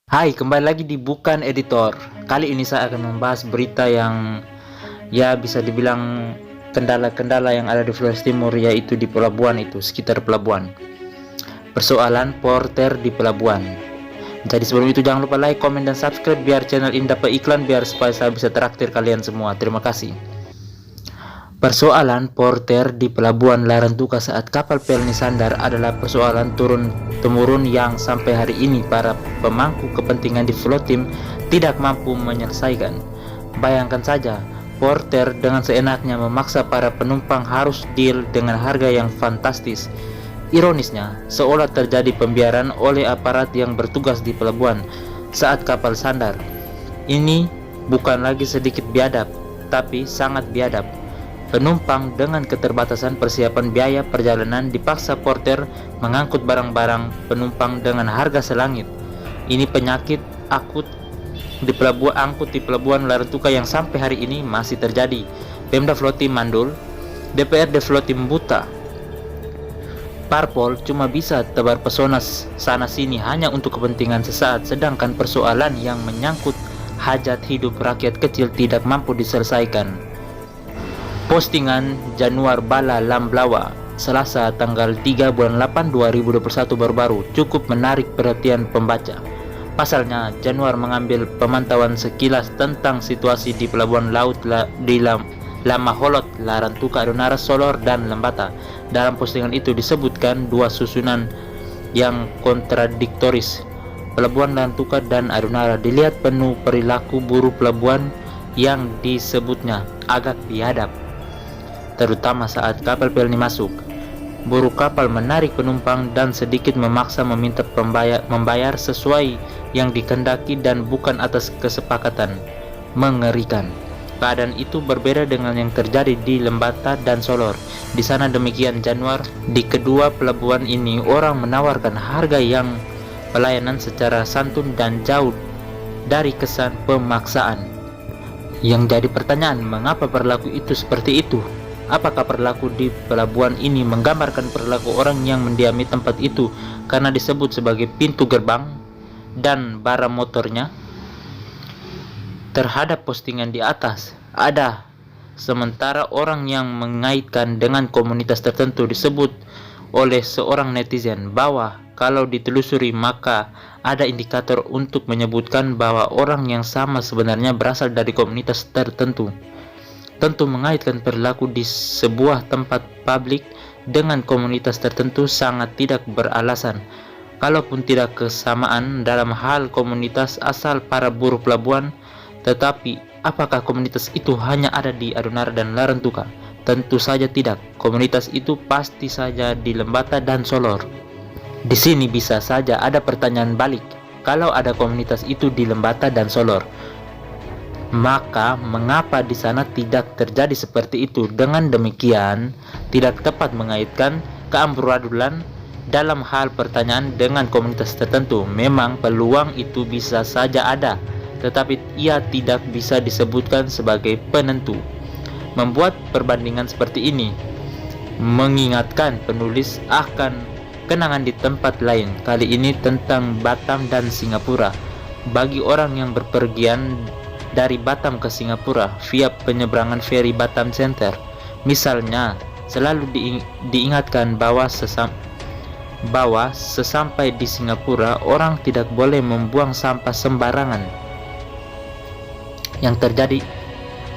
Hai, kembali lagi di Bukan Editor. Kali ini saya akan membahas berita yang bisa dibilang kendala-kendala yang ada di Flores Timur, yaitu di pelabuhan itu, sekitar pelabuhan. Persoalan porter di pelabuhan. Jadi sebelum itu jangan lupa like, komen, dan subscribe biar channel ini dapat iklan supaya saya bisa traktir kalian semua. Terima kasih. Persoalan porter di pelabuhan Larantuka saat kapal Pelni sandar adalah persoalan turun-temurun yang sampai hari ini para pemangku kepentingan di Flotim tidak mampu menyelesaikan. Bayangkan saja, porter dengan seenaknya memaksa para penumpang harus deal dengan harga yang fantastis. Ironisnya, seolah terjadi pembiaran oleh aparat yang bertugas di pelabuhan saat kapal sandar. Ini bukan lagi sedikit biadab, tapi sangat biadab. Penumpang dengan keterbatasan persiapan biaya perjalanan dipaksa porter mengangkut barang-barang penumpang dengan harga selangit. Ini penyakit akut di pelabuhan Larantuka yang sampai hari ini masih terjadi. Pemda Flotim mandul, DPRD Flotim buta. Parpol cuma bisa tebar pesona sana sini hanya untuk kepentingan sesaat, sedangkan persoalan yang menyangkut hajat hidup rakyat kecil tidak mampu diselesaikan. Postingan Januar Bala Lamblawa Selasa tanggal 3 bulan 8 2021 baru-baru cukup menarik perhatian pembaca. Pasalnya, Januar mengambil pemantauan sekilas tentang situasi di pelabuhan laut di Lamaholot, Larantuka, Adonara, Solor, dan Lembata. Dalam postingan itu disebutkan dua susunan yang kontradiktoris. Pelabuhan Larantuka dan Adonara dilihat penuh perilaku buruh pelabuhan yang disebutnya agak biadab, terutama saat kapal Pelni masuk. Buruh kapal menarik penumpang dan sedikit memaksa meminta membayar sesuai yang dikehendaki dan bukan atas kesepakatan. Mengerikan. Keadaan itu berbeda dengan yang terjadi di Lembata dan Solor. Di sana demikian Januar. Di kedua pelabuhan ini orang menawarkan harga yang pelayanan secara santun dan jauh dari kesan pemaksaan. Yang jadi pertanyaan, mengapa perilaku itu seperti itu? Apakah perilaku di pelabuhan ini menggambarkan perilaku orang yang mendiami tempat itu karena disebut sebagai pintu gerbang dan bara motornya? Terhadap postingan di atas, ada sementara orang yang mengaitkan dengan komunitas tertentu disebut oleh seorang netizen bahwa kalau ditelusuri maka ada indikator untuk menyebutkan bahwa orang yang sama sebenarnya berasal dari komunitas tertentu. Tentu mengaitkan perilaku di sebuah tempat publik dengan komunitas tertentu sangat tidak beralasan. Kalaupun tidak kesamaan dalam hal komunitas asal para buruh pelabuhan, tetapi apakah komunitas itu hanya ada di Adonara dan Larantuka? Tentu saja tidak. Komunitas itu pasti saja di Lembata dan Solor. Di sini bisa saja ada pertanyaan balik. Kalau ada komunitas itu di Lembata dan Solor, maka mengapa di sana tidak terjadi seperti itu? Dengan demikian, tidak tepat mengaitkan keamburadulan dalam hal pertanyaan dengan komunitas tertentu. Memang peluang itu bisa saja ada, tetapi ia tidak bisa disebutkan sebagai penentu. Membuat perbandingan seperti ini mengingatkan penulis akan kenangan di tempat lain, kali ini tentang Batam dan Singapura. Bagi orang yang berpergian dari Batam ke Singapura via penyeberangan feri Batam Center, misalnya, selalu diingatkan bahwa sesampai di Singapura orang tidak boleh membuang sampah sembarangan. Yang terjadi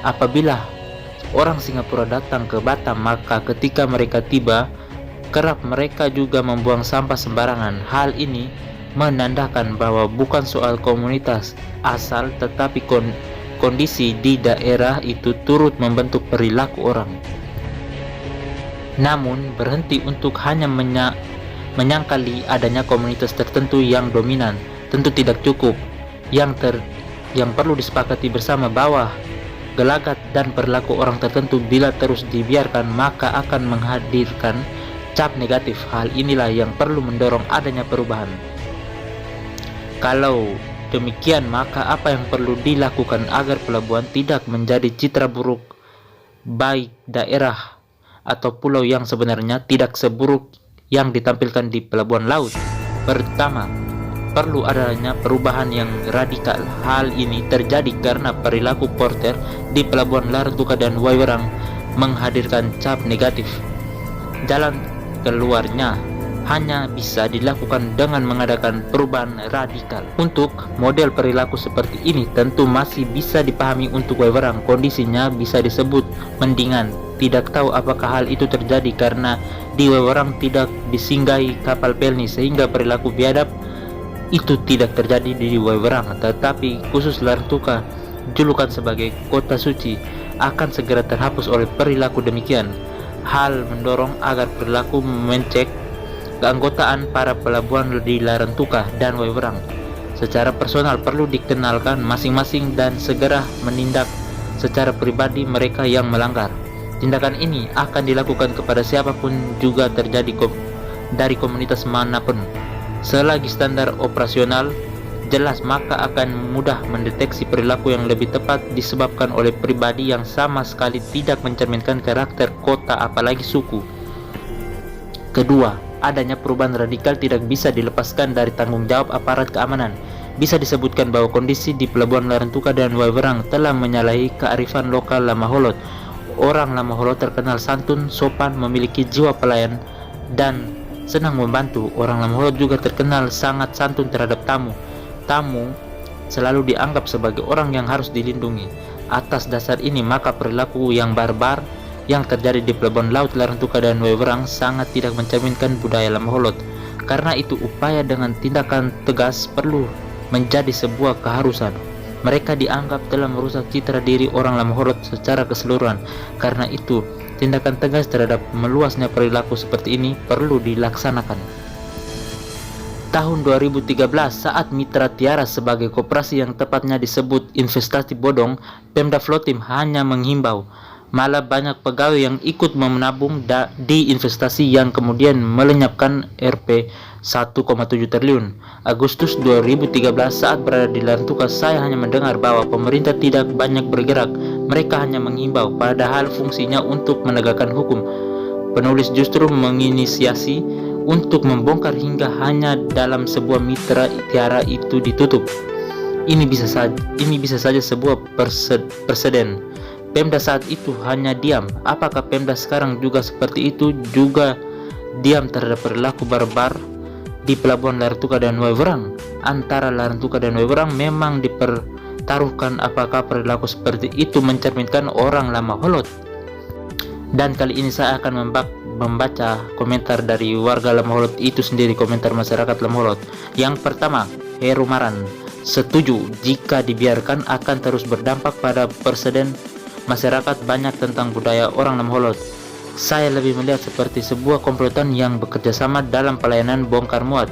apabila orang Singapura datang ke Batam, maka ketika mereka tiba, kerap mereka juga membuang sampah sembarangan. Hal ini menandakan bahwa bukan soal komunitas asal, tetapi kondisi di daerah itu turut membentuk perilaku orang. Namun, berhenti untuk hanya menyangkali adanya komunitas tertentu yang dominan tentu tidak cukup. Yang perlu disepakati bersama bahwa gelagat dan perilaku orang tertentu bila terus dibiarkan maka akan menghadirkan cap negatif. Hal inilah yang perlu mendorong adanya perubahan. Kalau demikian, maka apa yang perlu dilakukan agar pelabuhan tidak menjadi citra buruk baik daerah atau pulau yang sebenarnya tidak seburuk yang ditampilkan di pelabuhan laut? Pertama, perlu adanya perubahan yang radikal. Hal ini terjadi karena perilaku porter di pelabuhan Larantuka dan Wairang menghadirkan cap negatif. Jalan keluarnya hanya bisa dilakukan dengan mengadakan perubahan radikal. Untuk model perilaku seperti ini tentu masih bisa dipahami untuk Wairang. Kondisinya bisa disebut mendingan. Tidak tahu apakah hal itu terjadi karena di Wairang tidak disinggahi kapal pelni sehingga perilaku biadab itu tidak terjadi di Wairang, tetapi khusus Larantuka, julukan sebagai kota suci, akan segera terhapus oleh perilaku demikian. Hal mendorong agar perilaku mencek keanggotaan para pelabuhan di Larantuka dan Wairang secara personal perlu dikenalkan masing-masing dan segera menindak secara pribadi mereka yang melanggar. Tindakan ini akan dilakukan kepada siapapun juga terjadi dari komunitas manapun. Selagi standar operasional jelas, maka akan mudah mendeteksi perilaku yang lebih tepat disebabkan oleh pribadi yang sama sekali tidak mencerminkan karakter kota apalagi suku. Kedua, adanya perubahan radikal tidak bisa dilepaskan dari tanggung jawab aparat keamanan. Bisa disebutkan bahwa kondisi di pelabuhan Larantuka dan Wairang telah menyalahi kearifan lokal Lamaholot. Orang Lamaholot terkenal santun, sopan, memiliki jiwa pelayan, dan senang membantu. Orang Lamaholot juga terkenal sangat santun terhadap tamu. Tamu selalu dianggap sebagai orang yang harus dilindungi. Atas dasar ini, maka perilaku yang barbar yang terjadi di pelabuhan laut Larantuka dan Wairang sangat tidak mencerminkan budaya Lamaholot. Karena itu, upaya dengan tindakan tegas perlu menjadi sebuah keharusan. Mereka dianggap telah merusak citra diri orang Lamaholot secara keseluruhan. Karena itu, tindakan tegas terhadap meluasnya perilaku seperti ini perlu dilaksanakan. Tahun 2013, saat Mitra Tiara sebagai koperasi yang tepatnya disebut investasi bodong, Pemda Vlottim hanya menghimbau. Malah banyak pegawai yang ikut menabung di investasi yang kemudian melenyapkan Rp 1,7 triliun. Agustus 2013, saat berada di Larantuka, saya hanya mendengar bahwa pemerintah tidak banyak bergerak. Mereka hanya menghimbau, padahal fungsinya untuk menegakkan hukum. Penulis justru menginisiasi untuk membongkar hingga hanya dalam sebuah Mitra Tiara itu ditutup. Ini bisa saja sebuah preseden. Pemda saat itu hanya diam. Apakah Pemda sekarang juga seperti itu, juga diam terhadap perilaku barbar di pelabuhan Larantuka dan Wairang? Antara Larantuka dan Wairang memang dipertaruhkan apakah perilaku seperti itu mencerminkan orang Lamaholot. Dan kali ini saya akan membaca komentar dari warga Lamaholot itu sendiri, komentar masyarakat Lamaholot. Yang pertama, Heru Maran, setuju jika dibiarkan akan terus berdampak pada presiden masyarakat banyak tentang budaya orang Lamaholot. Saya lebih melihat seperti sebuah komplotan yang bekerja sama dalam pelayanan bongkar muat.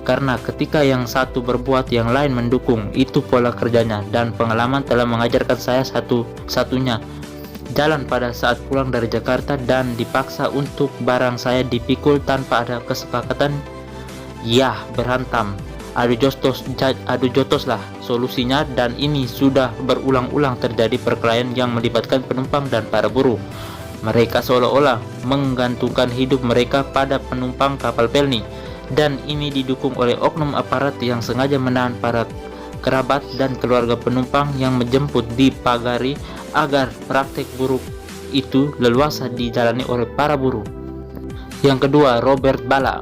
Karena ketika yang satu berbuat, yang lain mendukung. Itu pola kerjanya, dan pengalaman telah mengajarkan saya satu-satunya jalan pada saat pulang dari Jakarta dan dipaksa untuk barang saya dipikul tanpa ada kesepakatan. Yah, berhantam. Adu jotos lah solusinya, dan ini sudah berulang-ulang terjadi perkelahian yang melibatkan penumpang dan para buruh. Mereka seolah-olah menggantungkan hidup mereka pada penumpang kapal pelni, dan ini didukung oleh oknum aparat yang sengaja menahan para kerabat dan keluarga penumpang yang menjemput di pagari agar praktek buruk itu leluasa dijalani oleh para buruh. Yang kedua, Robert Bala,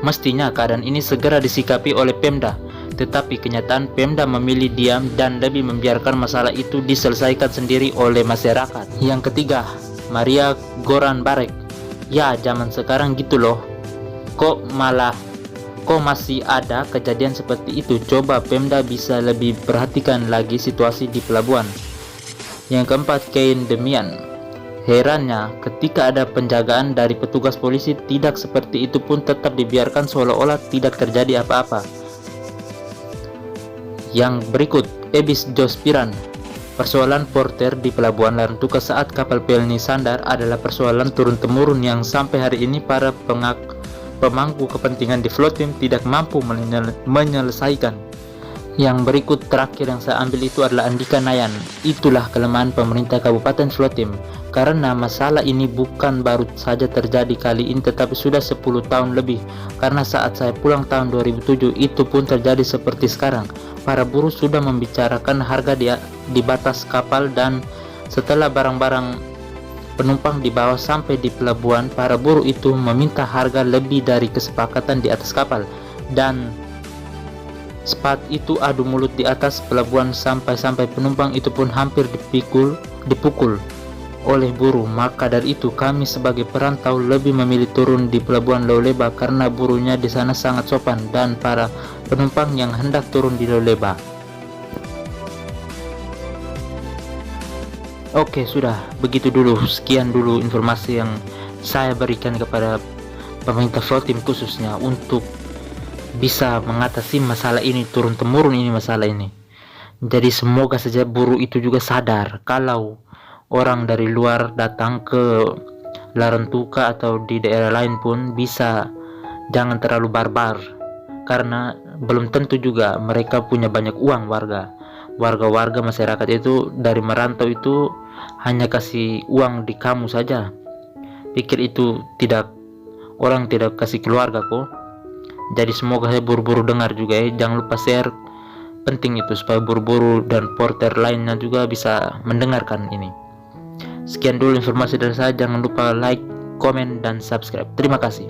mestinya keadaan ini segera disikapi oleh Pemda, tetapi kenyataan Pemda memilih diam dan lebih membiarkan masalah itu diselesaikan sendiri oleh masyarakat. Yang ketiga, Maria Goran Barek, ya zaman sekarang gitu loh, kok masih ada kejadian seperti itu. Coba Pemda bisa lebih perhatikan lagi situasi di pelabuhan. Yang keempat, Kein Demian, herannya ketika ada penjagaan dari petugas polisi, tidak seperti itu pun tetap dibiarkan seolah-olah tidak terjadi apa-apa. Yang berikut, Ebis Jospiran, persoalan porter di pelabuhan Larantuka saat kapal pelni sandar adalah persoalan turun-temurun yang sampai hari ini para pemangku kepentingan di Vlottim tidak mampu menyelesaikan. Yang berikut terakhir yang saya ambil itu adalah Andika Nayan. Itulah kelemahan pemerintah Kabupaten Flotim, karena masalah ini bukan baru saja terjadi kali ini, tetapi sudah 10 tahun lebih. Karena saat saya pulang tahun 2007 itu pun terjadi seperti sekarang. Para buruh sudah membicarakan harga di batas kapal, dan setelah barang-barang penumpang dibawa sampai di pelabuhan, para buruh itu meminta harga lebih dari kesepakatan di atas kapal, dan saat itu adu mulut di atas pelabuhan sampai penumpang itu pun hampir dipukul oleh buruh. Maka dari itu kami sebagai perantau lebih memilih turun di pelabuhan Lauleba karena buruhnya di sana sangat sopan dan para penumpang yang hendak turun di Lauleba. Oke, sudah begitu dulu. Sekian dulu informasi yang saya berikan kepada pemerintah Flotim khususnya untuk bisa mengatasi masalah ini, turun temurun ini masalah ini. Jadi semoga saja buruh itu juga sadar kalau orang dari luar datang ke Larantuka atau di daerah lain pun bisa jangan terlalu barbar, karena belum tentu juga mereka punya banyak uang. Warga masyarakat itu dari merantau itu hanya kasih uang di kamu saja, pikir itu orang tidak kasih keluarga kok. Jadi semoga saya buru-buru dengar juga ya. Jangan lupa share, penting itu supaya buru-buru dan porter lainnya juga bisa mendengarkan ini. Sekian dulu informasi dari saya. Jangan lupa like, komen, dan subscribe. Terima kasih.